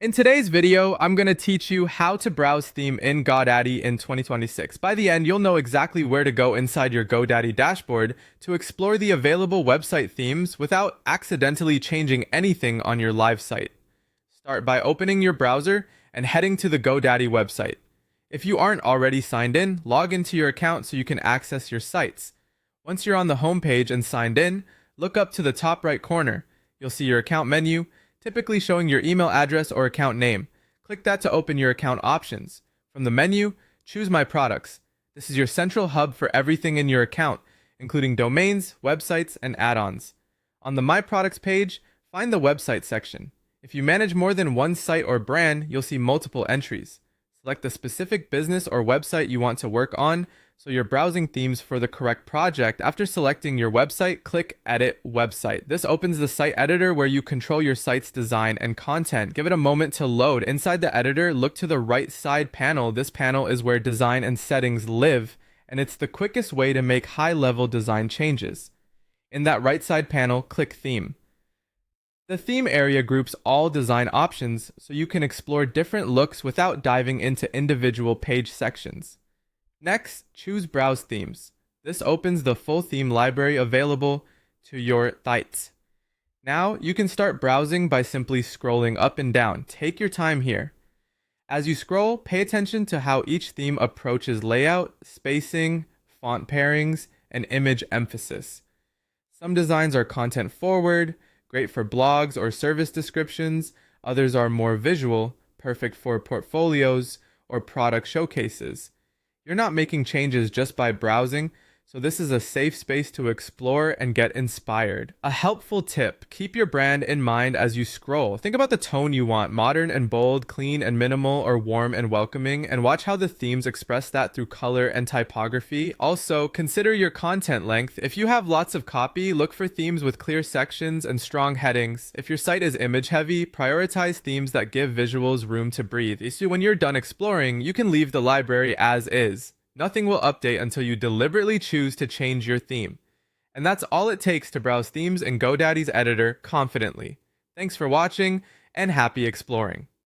In today's video, I'm going to teach you how to browse theme in Godaddy in 2026. By the end, you'll know exactly where to go inside your Godaddy dashboard to explore the available website themes without accidentally changing anything on your live site. Start by opening your browser and heading to the Godaddy website. If you aren't already signed in, log into your account so you can access your sites. Once you're on the home page and signed in, look up to the top right corner. You'll see your account menu, typically showing your email address or account name. Click that to open your account options. From the menu, choose My Products. This is your central hub for everything in your account, including domains, websites, and add-ons. On the My Products page, find the website section. If you manage more than one site or brand, you'll see multiple entries. Select the specific business or website you want to work on, so you're browsing themes for the correct project. After selecting your website, click Edit Website. This opens the site editor where you control your site's design and content. Give it a moment to load. Inside the editor, look to the right side panel. This panel is where design and settings live, and it's the quickest way to make high-level design changes. In that right side panel, click Theme. The theme area groups all design options so you can explore different looks without diving into individual page sections. Next, choose Browse Themes. This opens the full theme library available to your site. Now, you can start browsing by simply scrolling up and down. Take your time here. As you scroll, pay attention to how each theme approaches layout, spacing, font pairings, and image emphasis. Some designs are content forward, great for blogs or service descriptions. Others are more visual, perfect for portfolios or product showcases. You're not making changes just by browsing, so this is a safe space to explore and get inspired. A helpful tip: keep your brand in mind as you scroll. Think about the tone you want: modern and bold, clean and minimal, or warm and welcoming, and watch how the themes express that through color and typography. Also, consider your content length. If you have lots of copy, look for themes with clear sections and strong headings. If your site is image heavy, prioritize themes that give visuals room to breathe. So when you're done exploring, you can leave the library as is. Nothing will update until you deliberately choose to change your theme. And that's all it takes to browse themes in GoDaddy's editor confidently. Thanks for watching, and happy exploring.